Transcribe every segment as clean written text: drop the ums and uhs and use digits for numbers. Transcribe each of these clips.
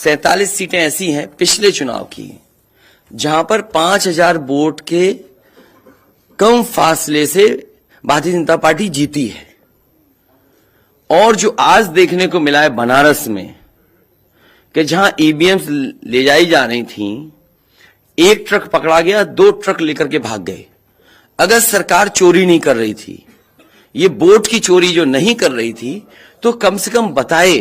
47 सीटें ऐसी हैं पिछले चुनाव की जहां पर 5000 वोट के कम फासले से भारतीय जनता पार्टी जीती है। और जो आज देखने को मिला है बनारस में कि जहां ईवीएम्स ले जाई जा रही थी, एक ट्रक पकड़ा गया, 2 ट्रक लेकर के भाग गए। अगर सरकार चोरी नहीं कर रही थी, ये वोट की चोरी जो नहीं कर रही थी, तो कम से कम बताए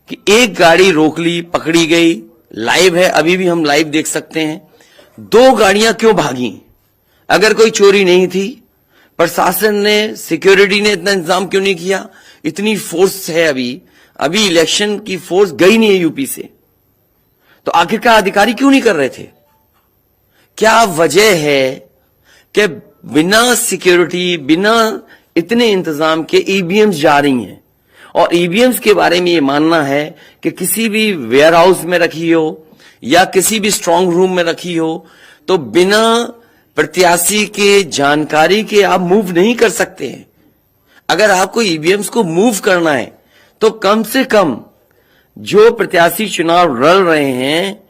कि एक गाड़ी रोक ली, पकड़ी गई, लाइव है, अभी भी हम लाइव देख सकते हैं। 2 गाड़ियां क्यों भागी? अगर कोई चोरी नहीं थी, प्रशासन ने, सिक्योरिटी ने इतना इंतजाम क्यों नहीं किया? इतनी फोर्स है, अभी इलेक्शन की फोर्स गई नहीं है यूपी से, तो आखिरकार अधिकारी क्यों नहीं कर रहे थे? क्या वजह है कि बिना सिक्योरिटी, बिना इतने इंतजाम के ईवीएम्स जा रही हैं? और ईवीएम्स के बारे में ये मानना है कि किसी भी वेयर हाउस में रखी हो या किसी भी स्ट्रांग रूम में रखी हो, तो बिना प्रत्याशी के जानकारी के आप मूव नहीं कर सकते हैं। अगर आपको ईवीएम्स को मूव करना है तो कम से कम जो प्रत्याशी चुनाव लड़ रहे हैं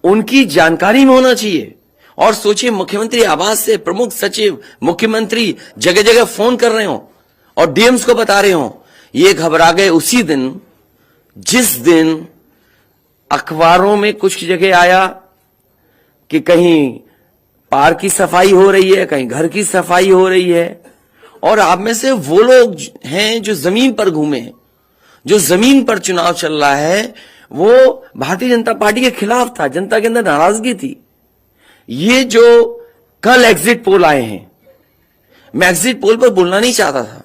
उनकी जानकारी में होना चाहिए। और सोचिए, मुख्यमंत्री आवास से प्रमुख सचिव, मुख्यमंत्री जगह जगह फोन कर रहे हो और डीएम्स को बता रहे हो। ये घबरा गए उसी दिन जिस दिन अखबारों में कुछ जगह आया कि कहीं पार्क की सफाई हो रही है, कहीं घर की सफाई हो रही है। और आप में से वो लोग हैं जो जमीन पर घूमे, जो जमीन पर चुनाव चल रहा है, वो भारतीय जनता पार्टी के खिलाफ था, जनता के अंदर नाराजगी थी। ये जो कल एग्जिट पोल आए हैं, मैं एग्जिट पोल पर बोलना नहीं चाहता था,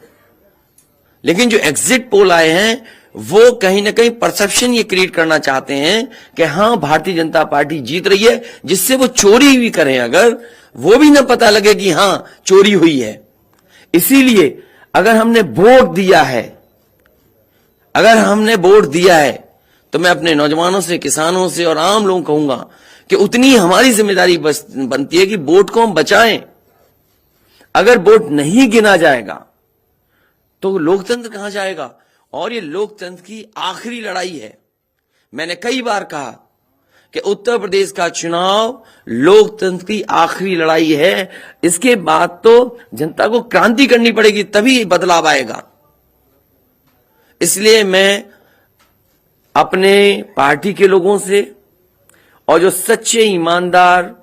लेकिन जो एग्जिट पोल आए हैं वो कहीं ना कहीं परसेप्शन ये क्रिएट करना चाहते हैं कि हां, भारतीय जनता पार्टी जीत रही है, जिससे वो चोरी भी करें, अगर वो भी ना पता लगे कि हां चोरी हुई है। इसीलिए अगर हमने वोट दिया है, तो मैं अपने नौजवानों से, किसानों से और आम लोगों को कहूंगा कि उतनी हमारी जिम्मेदारी बनती है कि वोट को हम बचाएं। अगर वोट नहीं गिना जाएगा तो लोकतंत्र कहां जाएगा? और ये लोकतंत्र की आखिरी लड़ाई है। मैंने कई बार कहा कि उत्तर प्रदेश का चुनाव लोकतंत्र की आखिरी लड़ाई है। इसके बाद तो जनता को क्रांति करनी पड़ेगी, तभी बदलाव आएगा। इसलिए मैं अपने पार्टी के लोगों से और जो सच्चे ईमानदार,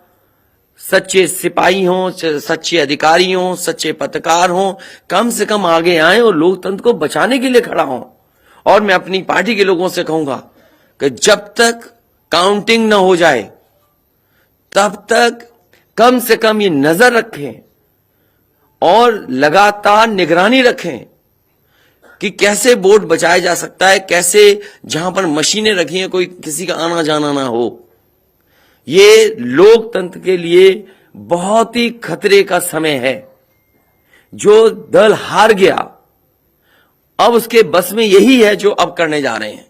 सच्चे सिपाही हों, सच्चे अधिकारी हों, सच्चे पत्रकार हों, कम से कम आगे आए और लोकतंत्र को बचाने के लिए खड़ा हों। और मैं अपनी पार्टी के लोगों से कहूंगा कि जब तक काउंटिंग न हो जाए तब तक कम से कम ये नजर रखें और लगातार निगरानी रखें कि कैसे वोट बचाया जा सकता है, कैसे जहां पर मशीनें रखी हैं कोई किसी का आना जाना ना हो। ये लोकतंत्र के लिए बहुत ही खतरे का समय है। जो दल हार गया, अब उसके बस में यही है जो अब करने जा रहे हैं।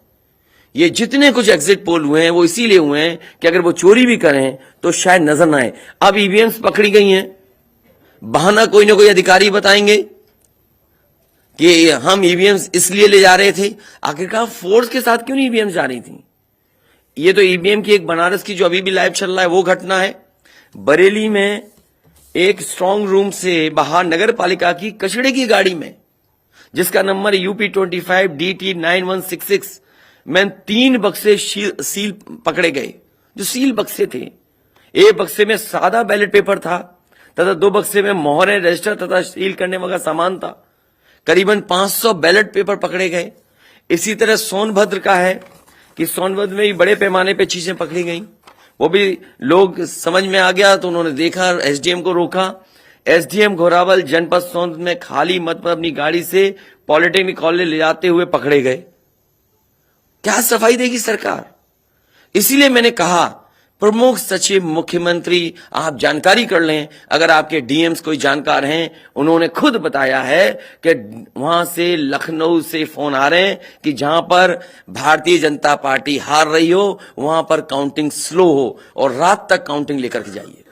ये जितने कुछ एग्जिट पोल हुए हैं वो इसीलिए हुए हैं कि अगर वो चोरी भी करें तो शायद नजर ना आए। अब ईवीएम्स पकड़ी गई हैं, बहाना कोई ना कोई अधिकारी बताएंगे कि हम ईवीएम्स इसलिए ले जा रहे थे। आखिरकार फोर्स के साथ क्यों नहीं ईवीएम्स जा रही थी? ये तो ईवीएम की एक बनारस की जो अभी भी लाइव चल रहा है वो घटना है। बरेली में एक स्ट्रांग रूम से बाहर नगर पालिका की कचड़े की गाड़ी में, जिसका नंबर UP25 DT 9166 में 3 बक्से सील पकड़े गए। जो सील बक्से थे, एक बक्से में सादा बैलेट पेपर था तथा 2 बक्से में मोहरें, रजिस्टर तथा सील करने वाला सामान था। करीबन 500 बैलेट पेपर पकड़े गए। इसी तरह सोनभद्र का है कि सोनभद्र में भी बड़े पैमाने पे चीजें पकड़ी गई। वो भी लोग समझ में आ गया तो उन्होंने देखा, एसडीएम को रोका। एसडीएम घोरावल जनपद सोनभद्र में खाली मत पर अपनी गाड़ी से पॉलिटेक्निक कॉलेज ले जाते हुए पकड़े गए। क्या सफाई देगी सरकार? इसीलिए मैंने कहा, प्रमुख सचिव, मुख्यमंत्री, आप जानकारी कर लें। अगर आपके डीएम्स कोई जानकार हैं, उन्होंने खुद बताया है कि वहां से, लखनऊ से फोन आ रहे हैं कि जहां पर भारतीय जनता पार्टी हार रही हो वहां पर काउंटिंग स्लो हो और रात तक काउंटिंग लेकर के जाइए।